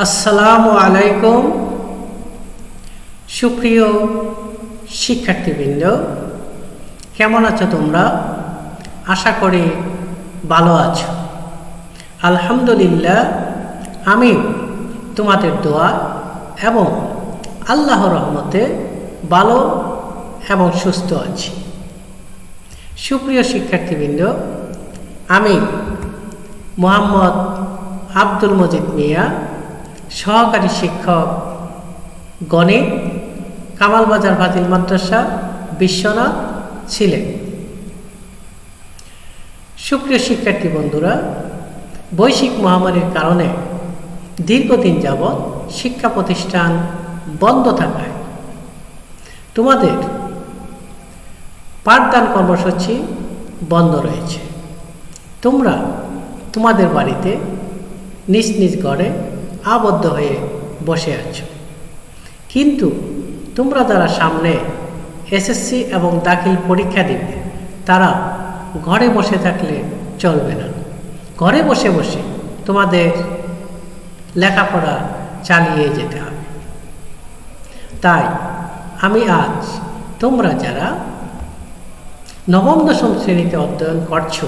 আসসালামু আলাইকুম। সুপ্রিয় শিক্ষার্থীবৃন্দ, কেমন আছো তোমরা? আশা করি ভালো আছো। আলহামদুলিল্লাহ, আমি তোমাদের দোয়া এবং আল্লাহর রহমতে ভালো এবং সুস্থ আছি। সুপ্রিয় শিক্ষার্থীবৃন্দ, আমি মোহাম্মদ আব্দুল মজিদ মিয়া, সহকারী শিক্ষক, গণিত, কামালবাজার ফাজিল মাদ্রাসা, বিশ্বনাথ, সিলেট। সুপ্রিয় শিক্ষার্থী বন্ধুরা, বৈশ্বিক মহামারীর কারণে দীর্ঘদিন যাবৎ শিক্ষা প্রতিষ্ঠান বন্ধ থাকায় তোমাদের পাঠদান কর্মসূচি বন্ধ রয়েছে। তোমরা তোমাদের বাড়িতে নিজ নিজ ঘরে আবদ্ধ হয়ে বসে আছো, কিন্তু তোমরা যারা সামনে এসএসসি এবং দাখিল পরীক্ষা দেবে তারা ঘরে বসে থাকলে চলবে না। ঘরে বসে বসে তোমাদের লেখাপড়া চালিয়ে যেতে হবে। তাই আমি আজ তোমরা যারা নবম দশম শ্রেণীতে অধ্যয়ন করছো,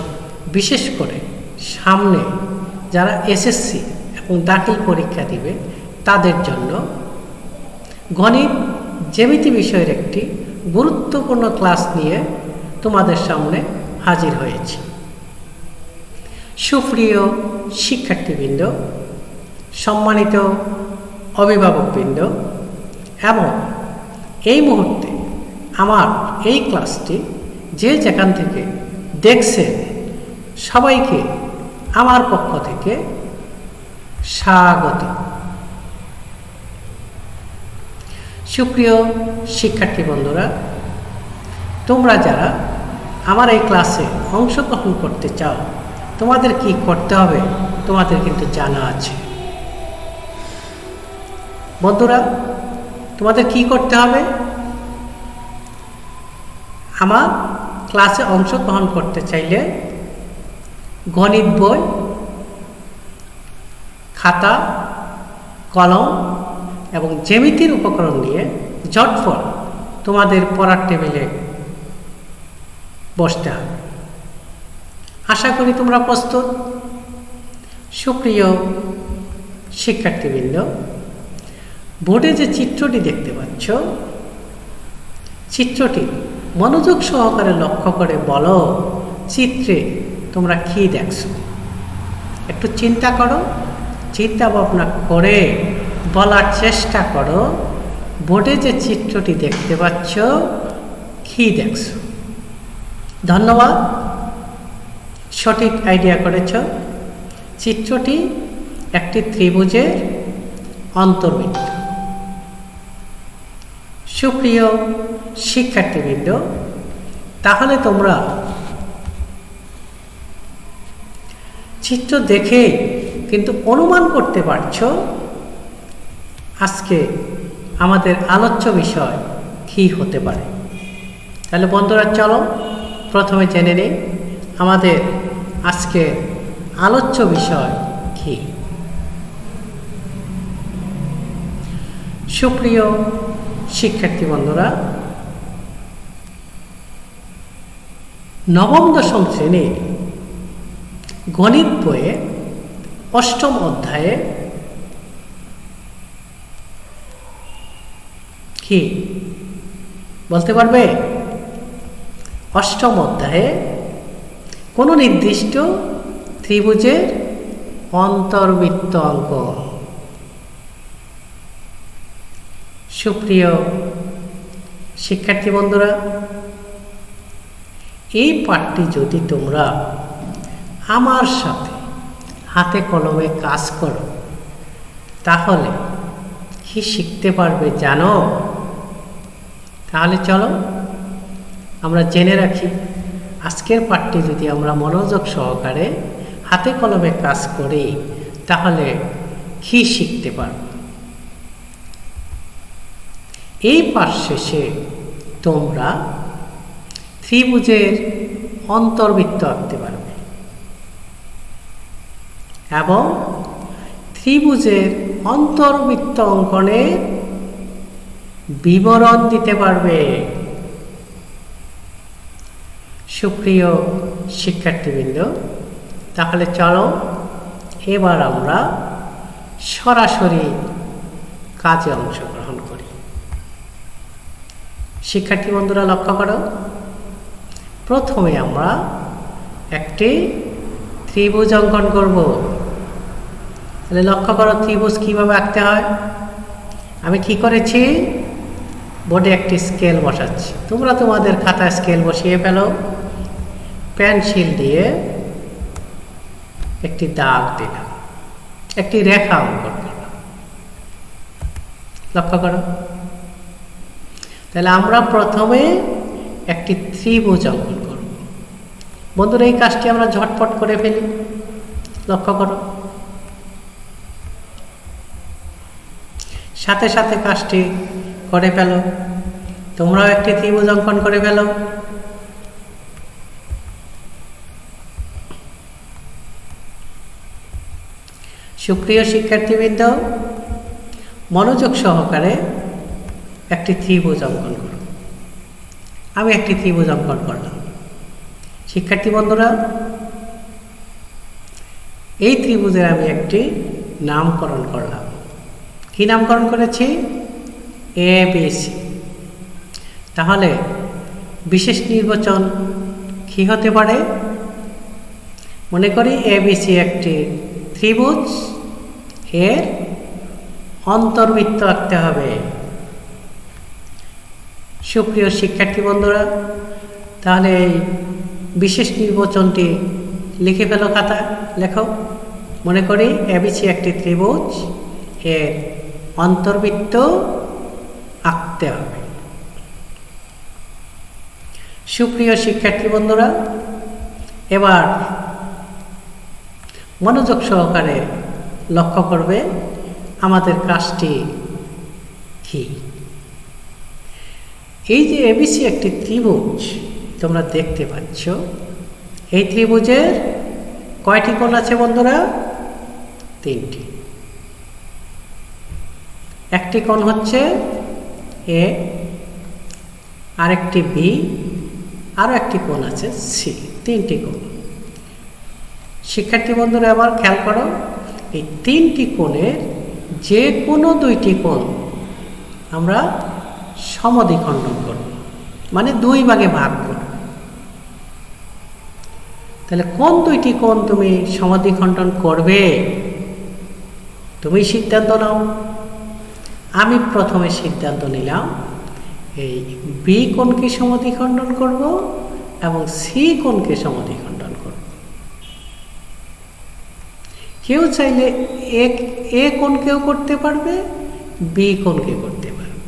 বিশেষ করে সামনে যারা এসএসসি এবং দাখিল পরীক্ষা দিবে তাদের জন্য গণিত জ্যামিতি বিষয়ের একটি গুরুত্বপূর্ণ ক্লাস নিয়ে তোমাদের সামনে হাজির হয়েছি। সুপ্রিয় শিক্ষার্থীবৃন্দ, সম্মানিত অভিভাবকবৃন্দ এবং এই মুহূর্তে আমার এই ক্লাসটি যে যেখান থেকে দেখছেন সবাইকে আমার পক্ষ থেকে স্বাগত। সুপ্রিয় শিক্ষার্থী বন্ধুরা, তোমরা যারা আমার এই ক্লাসে অংশগ্রহণ করতে চাও, তোমাদের কি করতে হবে তোমাদের কিন্তু জানা আছে। বন্ধুরা, তোমাদের কি করতে হবে? আমার ক্লাসে অংশগ্রহণ করতে চাইলে গণিত বই, খাতা, কলম এবং জ্যামিতির উপকরণ নিয়ে ঝটফট তোমাদের পড়ার টেবিলে বসতে হবে। আশা করি তোমরা প্রস্তুত। সুপ্রিয় শিক্ষার্থীবৃন্দ, বোর্ডে যে চিত্রটি দেখতে পাচ্ছ, চিত্রটি মনোযোগ সহকারে লক্ষ্য করে বলো, চিত্রে তোমরা কি দেখছো? একটু চিন্তা করো, চিন্তা ভাবনা করে বলার চেষ্টা করো, বোর্ডে যে চিত্রটি দেখতে পাচ্ছ কি দেখছো? ধন্যবাদ, সঠিক আইডিয়া করেছ। চিত্রটি একটি ত্রিভুজের অন্তর্বৃত্ত। সুপ্রিয় শিক্ষার্থীবৃন্দ, তাহলে তোমরা চিত্র দেখে কিন্তু অনুমান করতে পারছো আজকে আমাদের আলোচ্য বিষয় কি হতে পারে। তাহলে বন্ধুরা, চলো প্রথমে জেনে নিই আমাদের আজকে আলোচ্য বিষয় কি। সুপ্রিয় শিক্ষার্থী বন্ধুরা, নবম দশম শ্রেণীর গণিত বইয়ে অষ্টম অধ্যায়ে কি বলতে পারবে? অষ্টম অধ্যায়ে কোনো নির্দিষ্ট ত্রিভুজের অন্তর্বৃত্ত অঙ্ক। সুপ্রিয় শিক্ষার্থী বন্ধুরা, এই পাঠটি যদি তোমরা আমার সাথে হাতে কলমে কাজ করো তাহলে কি শিখতে পারবে জানো? তাহলে চলো আমরা জেনে রাখি, আজকের পাঠটি যদি আমরা মনোযোগ সহকারে হাতে কলমে কাজ করি তাহলে কি শিখতে পারব। এই পাঠ শেষে তোমরা ত্রিভুজের অন্তর্বৃত্ত আঁকতে পারবে এবং ত্রিভুজের অন্তর্বৃত্ত অঙ্কনের বিবরণ দিতে পারবে। সুপ্রিয় শিক্ষার্থীবৃন্দ, তাহলে চলো এবার আমরা সরাসরি কাজে অংশগ্রহণ করি। শিক্ষার্থী বন্ধুরা লক্ষ্য করো, প্রথমে আমরা একটি ত্রিভুজ অঙ্কন করব। তাহলে লক্ষ্য করো ত্রিভুজ কীভাবে আঁকতে হয়। আমি কি করেছি, বোর্ডে একটি স্কেল বসাচ্ছি। তোমরা তোমাদের খাতায় স্কেল বসিয়ে ফেলো। পেন্সিল দিয়ে একটি দাগ দিলাম, একটি রেখা অঙ্কন করলাম। লক্ষ্য করো, তাহলে আমরা প্রথমে একটি ত্রিভুজ অঙ্কন করব। বন্ধুরা, এই কাজটি আমরা ঝটপট করে ফেলি। লক্ষ্য করো, সাথে সাথে কাজটি করে ফেলো। তোমরাও একটি ত্রিভুজ অঙ্কন করে ফেলো। সুপ্রিয় শিক্ষার্থীবৃন্দ, মনোযোগ সহকারে একটি ত্রিভুজ অঙ্কন করো। আমি একটি ত্রিভুজ অঙ্কন করলাম। শিক্ষার্থী বন্ধুরা, এই ত্রিভুজের আমি একটি নামকরণ করলাম। কি নামকরণ করেছি? ABC। তাহলে বিশেষ নির্বাচন কি হতে পারে? মনে করি ABC একটি ত্রিভুজ, এর অন্তর্বৃত্ত আঁকতে হবে। সুপ্রিয় শিক্ষার্থী বন্ধুরা, তাহলে এই বিশেষ নির্বাচনটি লিখে ফেলো খাতা, লেখো। মনে করি ABC একটি ত্রিভুজ, এর অন্তর্বৃত্ত আঁকতে হবে। সুপ্রিয় শিক্ষার্থী বন্ধুরা, এবার মনোযোগ সহকারে লক্ষ্য করবে আমাদের কাজটি কি। এই যে ABC একটি ত্রিভুজ তোমরা দেখতে পাচ্ছ, এই ত্রিভুজের কয়টি কোণ আছে বন্ধুরা? 3টি। একটি কোণ হচ্ছে A, আরেকটি B, আরও একটি কোণ আছে C। 3টি কোণ। শিক্ষার্থী বন্ধুরা, আবার খেয়াল করো, এই 3টি কোণের যে কোনো 2টি কোণ আমরা সমদ্বিখণ্ডন করব, মানে 2 ভাগে ভাগ করব। তাহলে কোন 2টি কোণ তুমি সমদ্বিখণ্ডন করবে? তুমি সিদ্ধান্ত নাও। আমি প্রথমে সিদ্ধান্ত নিলাম এই B কোণকে সমদ্বিখণ্ডন করব এবং C কোণকে সমদ্বিখণ্ডন করব। কেউ চাইলে A কোণকেও করতে পারবে, B কোণকে করতে পারবে,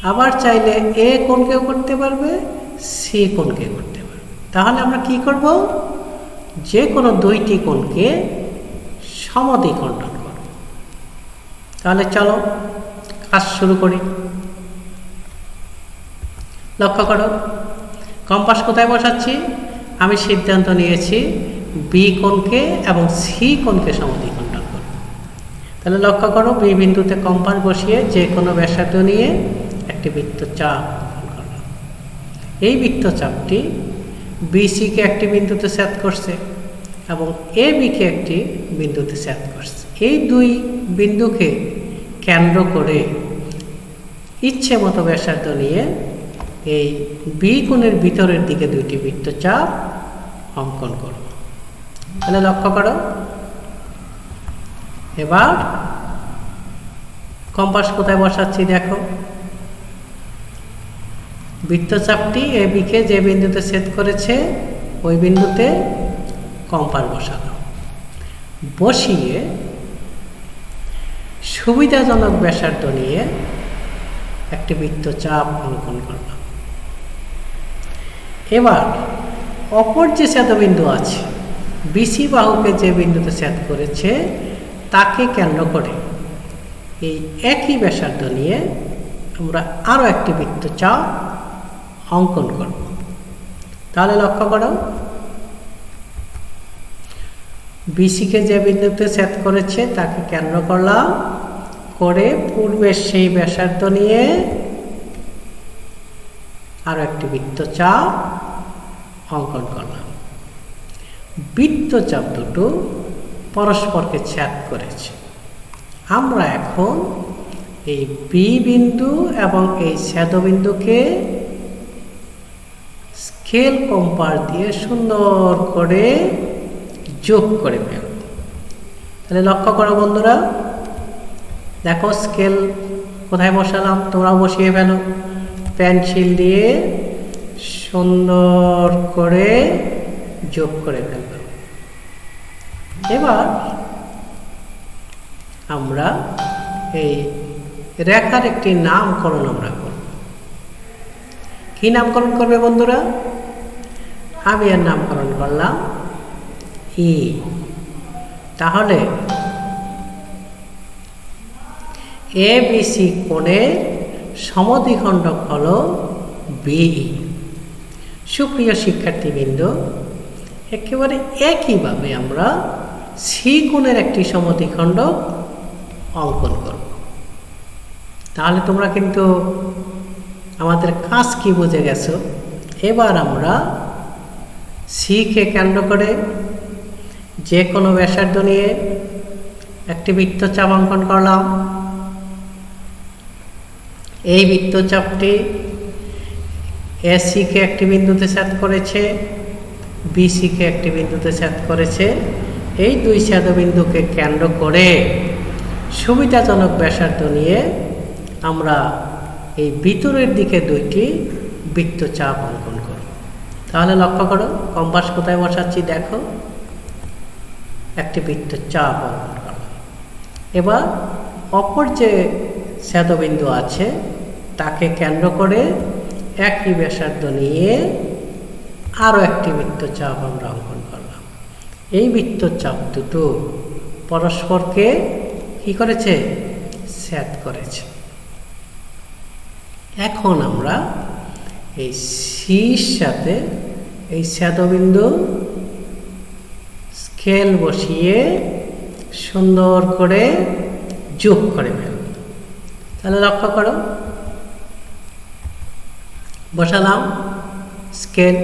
আবার চাইলে A কোণকেও করতে পারবে, C কোণকে করতে পারবে। তাহলে আমরা কি করব? যে কোনো 2টি কোণকে সমদ্বিখণ্ডন করব। তাহলে চলো কাজ শুরু করি। লক্ষ্য করো, কম্পাস কোথায় বসাচ্ছি? আমি সিদ্ধান্ত নিয়েছি B কোণকে এবং C কোণকে সমদ্বিখণ্ডন করব। তাহলে লক্ষ্য করো, B বিন্দুতে কম্পাস বসিয়ে যে কোনো ব্যাসার্ধ নিয়ে একটি বৃত্তচাপ অঙ্কন করলাম। এই বৃত্তচাপটি BC-কে একটি বিন্দুতে ছেদ করছে এবং AB-কে একটি বিন্দুতে ছেদ করছে। এই 2 বিন্দুকে কেন্দ্র করে ইচ্ছে মতো ব্যাসার্ধ নিয়ে এই B কোণের ভিতরের দিকে 2টি বৃত্তচাপ অঙ্কন করব। তাহলে লক্ষ্য করো, এবার কম্পাস কোথায় বসাচ্ছি দেখো। বৃত্তচাপটি AB-কে যে বিন্দুতে ছেদ করেছে ওই বিন্দুতে কম্পাস বসালাম। বসিয়ে সুবিধাজনক ব্যাসার্ধ নিয়ে একটি বৃত্তচাপ অঙ্কন করলাম। এবার অপর যে ছেদবিন্দু আছে, BC বাহুকে যে বিন্দুতে ছেদ করেছে তাকে কেন্দ্র করে এই একই ব্যাসার্ধ নিয়ে আমরা আরও একটি বৃত্তচাপ অঙ্কন করব। তাহলে লক্ষ্য করো, বিসিকে যে বিন্দুতে ছেদ করেছে তাকে কেন্দ্র করলাম, করে পূর্বের সেই ব্যাসার্ধ নিয়ে আরো একটি বৃত্তচাপ অঙ্কন করলাম। বৃত্তচাপ দুটো পরস্পরকে ছেদ করেছে। আমরা এখন এই বি বিন্দু এবং এই ছেদবিন্দুকে স্কেল কম্পাস দিয়ে সুন্দর করে যোগ করে ফেলব। তাহলে লক্ষ্য করো বন্ধুরা, দেখো স্কেল কোথায় বসালাম, তোমরাও বসিয়ে ফেলো। পেন্সিল দিয়ে সুন্দর করে যোগ করে ফেলব। এবার আমরা এই রেখার একটি নামকরণ আমরা করব। কি নামকরণ করবে বন্ধুরা? আমি এর নামকরণ করলাম ই। তাহলে এ বি সি কোণের সমদ্বিখণ্ডক হলো বিই। সুপ্রিয় শিক্ষার্থীবৃন্দ, একেবারে একইভাবে আমরা সি কোণের একটি সমদ্বিখণ্ডক অঙ্কন করব। তাহলে তোমরা কিন্তু আমাদের কাজ কি বুঝে গেছো। এবার আমরা সিকে কেন্দ্র করে যে কোনো ব্যাসার্ধ নিয়ে একটি বৃত্তচাপ অঙ্কন করলাম। এই বৃত্তচাপটি এসিকে একটি বিন্দুতে ছেদ করেছে, বিসিকে একটি বিন্দুতে ছেদ করেছে। এই দুই ছেদবিন্দুকে কেন্দ্র করে সুবিধাজনক ব্যাসার্ধ নিয়ে আমরা এই ভিতরের দিকে দুইটি বৃত্তচাপ অঙ্কন করব। তাহলে লক্ষ্য করো, কম্পাস কোথায় বসাচ্ছি দেখো, একটি বৃত্তচাপ অঙ্কন করলাম। এবার অপর যে ছেদবিন্দু আছে তাকে কেন্দ্র করে একই ব্যাসার্ধ নিয়ে আরও একটি বৃত্তচাপ আমরা অঙ্কন করলাম। এই বৃত্তচাপ দুটো পরস্পরকে কি করেছে? ছেদ করেছে। এখন আমরা এই সির সাথে এই ছেদবিন্দু স্কেল বসিয়ে সুন্দর করে যোগ করে ফেলব। তাহলে লক্ষ্য করো, বসালাম স্কেল,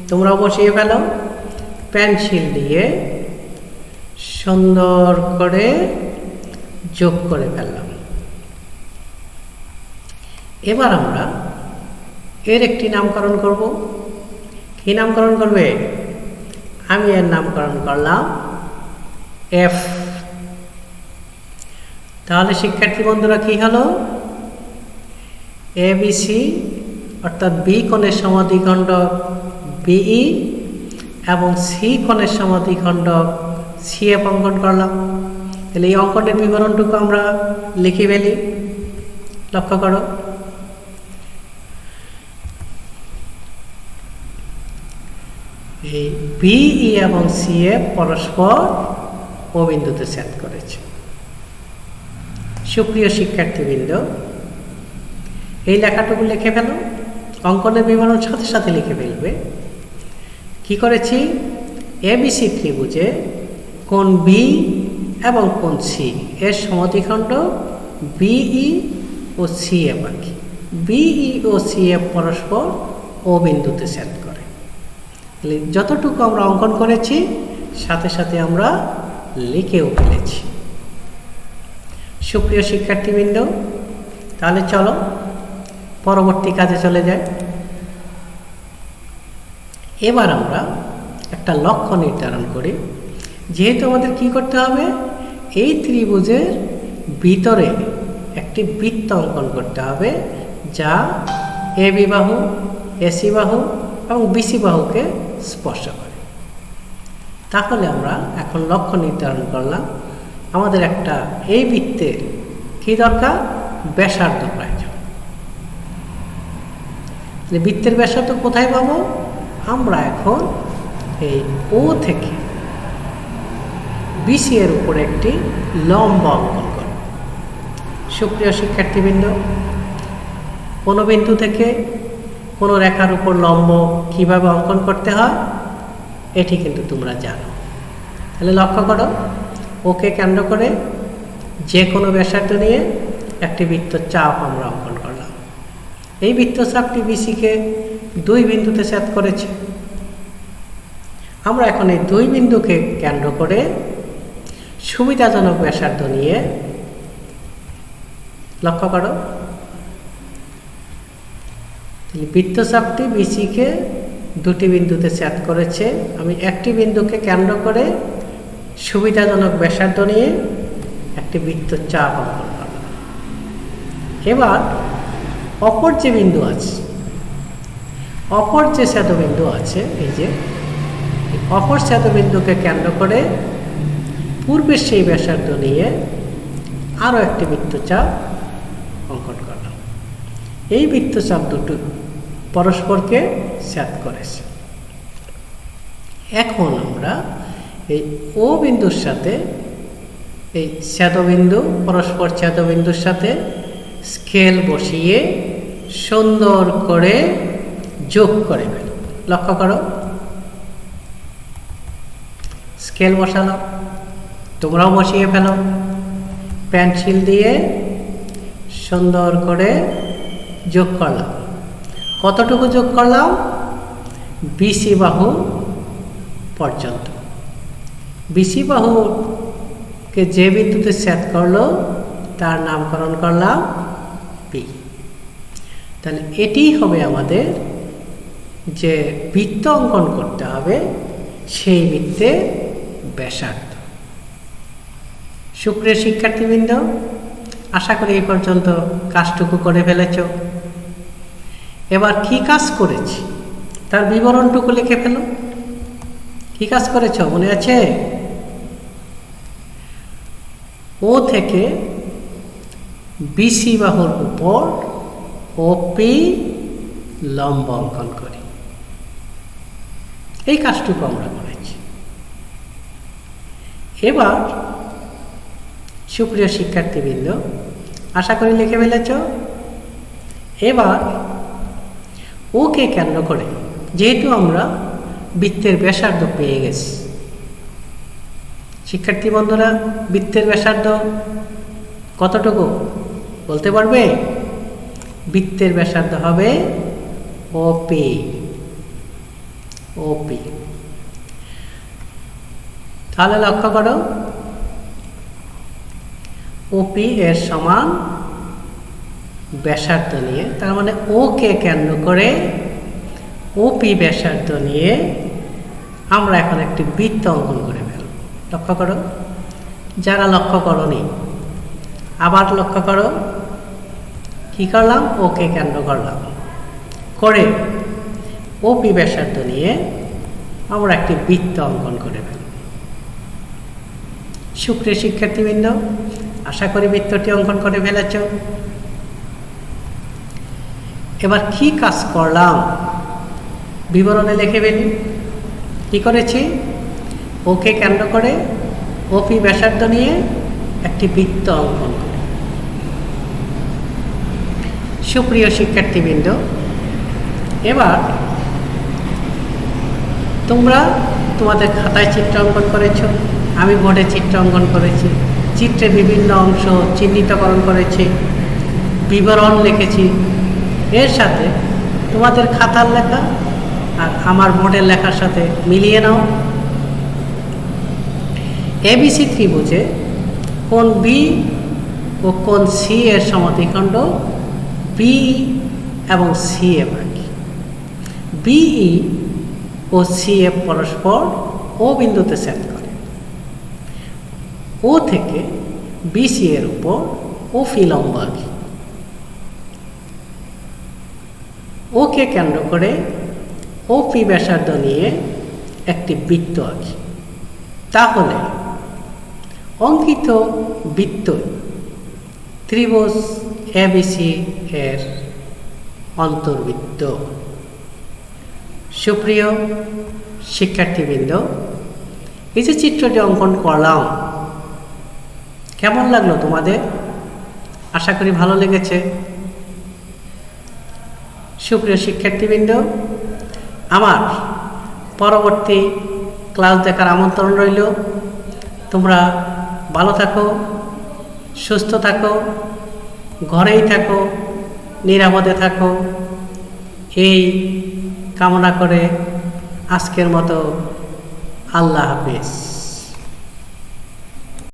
তোমরাও বসিয়ে ফেলো। পেন্সিল দিয়ে সুন্দর করে যোগ করে ফেললাম। এবার আমরা এর একটি নামকরণ করব। কি নামকরণ করবে? আমি এর নামকরণ করলাম এফ। তাহলে শিক্ষার্থী বন্ধুরা কি হলো? এ বি সি অর্থাৎ বি কোণের সমদ্বিখণ্ডক বিই এবং সি কোণের সমদ্বিখণ্ডক সিএফ অঙ্কন করলাম। তাহলে এই অঙ্কনের বিবরণটুকু আমরা লিখে ফেলি। লক্ষ্য করো, এই বিই এবং সিএফ পরস্পর ও বিন্দুতে ছেদ করেছে। সুপ্রিয় শিক্ষার্থীবৃন্দ, এই লেখাটুকু লিখে ফেলো। অঙ্কনের বিবরণ সাথে সাথে লিখে ফেলবে। কি করেছি? এবিসি ত্রিভুজে কোণ বি এবং কোণ সি এর সমদ্বিখণ্ডক বিই ও সিএফ আঁকি। বিই ও সিএফ পরস্পর ও বিন্দুতে ছেদ করে। যতটুকু আমরা অঙ্কন করেছি সাথে সাথে আমরা লিখেও ফেলেছি। সুপ্রিয় শিক্ষার্থীবৃন্দ, তাহলে চলো পরবর্তী কাজে চলে যাই। এবার আমরা একটা লক্ষ্য নির্ধারণ করি। যেহেতু আমাদের কি করতে হবে? এই ত্রিভুজের ভিতরে একটি বৃত্ত অঙ্কন করতে হবে যা এ বি বাহু, এসি বাহু এবং বিসি বাহুকে স্পর্শ করে। তাহলে আমরা এখন লক্ষ্য নির্ধারণ করলাম। আমাদের একটা এই বৃত্তের কি দরকার? ব্যাসার্ধ প্রয়োজন। বৃত্তের ব্যাসার্ধ কোথায় পাবো? আমরা এখন এই ও থেকে বিসি এর উপরে একটি লম্ব অঙ্কন করব। সুপ্রিয় শিক্ষার্থীবৃন্দ, কোনো বিন্দু থেকে কোনো রেখার উপর লম্ব কিভাবে অঙ্কন করতে হয় এটি কিন্তু তোমরা জানো। তাহলে লক্ষ্য করো, ওকে কেন্দ্র করে যে কোনো ব্যাসার্ধ নিয়ে একটি বৃত্তচাপ আমরা অঙ্কন করলাম। এই বৃত্তচাপটি বিসিকে 2 বিন্দুতে ছেদ করেছে। আমরা এখন এই 2 বিন্দুকে কেন্দ্র করে সুবিধাজনক ব্যাসার্ধ নিয়ে, লক্ষ্য করো, বৃত্তচাপটি বিসিকে 2টি বিন্দুতে ছেদ করেছে। আমি একটি বিন্দুকে কেন্দ্র করে সুবিধাজনক ব্যাসার্ধ নিয়ে একটি বৃত্তচাপ অঙ্কন করলাম। এবার অপর যে বিন্দু আছে, অপর যে ছেদবিন্দু আছে, এই যে অপর ছেদবিন্দুকে কেন্দ্র করে পূর্বের সেই ব্যাসার্ধ নিয়ে আরও একটি বৃত্তচাপ অঙ্কন করলাম। এই বৃত্তচাপ দুটো পরস্পরকে ছেদ করেছে। এখন আমরা এই ও বিন্দুর সাথে এই ছেদবিন্দু, পরস্পর ছেদবিন্দুর সাথে স্কেল বসিয়ে সুন্দর করে যোগ করে ফেলো। লক্ষ্য করো, স্কেল বসালো, তোমরাও বসিয়ে ফেলো। পেন্সিল দিয়ে সুন্দর করে যোগ করলাম। কতটুকু যোগ করলাম? বিসি বাহু পর্যন্ত। বিসি বাহুকে যে বিন্দুতে ছেদ করলো তার নামকরণ করলাম পি। তাহলে এটিই হবে আমাদের যে বৃত্ত অঙ্কন করতে হবে, সেই বৃত্তের ব্যাসার্ধ। সুপ্রিয় শিক্ষার্থীবৃন্দ, আশা করি এই পর্যন্ত কাজটুকু করে ফেলেছ। এবার কি কাজ করেছি তার বিবরণটুকু লিখে ফেলো। কি কাজ করেছ মনে আছে? ও থেকে বিসি বাহুর উপর ওপি লম্ব অঙ্কন করি। এই কাজটুকু আমরা করেছি। এবার সুপ্রিয় শিক্ষার্থীবৃন্দ, আশা করি লিখে ফেলেছ। এবার ওকে কেন্দ্র করে, যেহেতু আমরা বৃত্তের ব্যাসার্ধ পেয়ে গেছি, শিক্ষার্থী বন্ধুরা বৃত্তের ব্যাসার্ধ কতটুকু বলতে পারবে? বৃত্তের ব্যাসার্ধ হবে ওপি। ওপি তাহলে লক্ষ্য করো, ওপি এর সমান ব্যাসার্ধ নিয়ে, তার মানে ওকে কেন্দ্র করে ওপি ব্যাসার্ধ নিয়ে আমরা এখন একটি বৃত্ত অঙ্কন করে ফেলব। লক্ষ্য করো, যারা লক্ষ্য করনি আবার লক্ষ্য করো। কি করলাম? ওকে কেন্দ্র করলাম, করে ওপি ব্যাসার্ধ নিয়ে আমরা একটি বৃত্ত অঙ্কন করে ফেলব। সুপ্রিয় শিক্ষার্থীবৃন্দ, আশা করি বৃত্তটি অঙ্কন করে ফেলেছ। এবার কি কাজ করলাম বিবরণে লিখে ফেলি। কি করেছি? ওকে কেন্দ্র করে ওপি ব্যাসার্ধ নিয়ে একটি বৃত্ত অঙ্কন করি। সুপ্রিয় শিক্ষার্থীবৃন্দ, এবার তোমরা তোমাদের খাতায় চিত্র অঙ্কন করেছ, আমি বোর্ডে চিত্র অঙ্কন করেছি। চিত্রের বিভিন্ন অংশ চিহ্নিতকরণ করেছি, বিবরণ লিখেছি। এর সাথে তোমাদের খাতার লেখা আর আমার বোর্ডের লেখার সাথে মিলিয়ে নাও। এবিসি ত্রিভুজে কোণ বি ও কোণ সি এর সমদ্বিখণ্ড বি এবং সি এফ আঁকি। বিই ও সি এফ পরস্পর ও বিন্দুতে ছেদ করে। ও থেকে বিসি এর উপর ওপি লম্ব আঁকি। ওকে কেন্দ্র করে ওপি ব্যাসার্ধ নিয়ে একটি বৃত্ত আঁকি। তাহলে অঙ্কিত বৃত্ত ত্রিভুজ এবিসি এর অন্তর্বৃত্ত। সুপ্রিয় শিক্ষার্থীবৃন্দ, এই যে চিত্রটি অঙ্কন করলাম, কেমন লাগলো তোমাদের? আশা করি ভালো লেগেছে। সুপ্রিয় শিক্ষার্থীবৃন্দ, আমার পরবর্তী ক্লাস দেখার আমন্ত্রণ রইল। তোমরা ভালো থাকো, সুস্থ থাকো, ঘরেই থাকো, নিরাপদে থাকো, এই কামনা করে আজকের মতো আল্লাহ হাফেজ।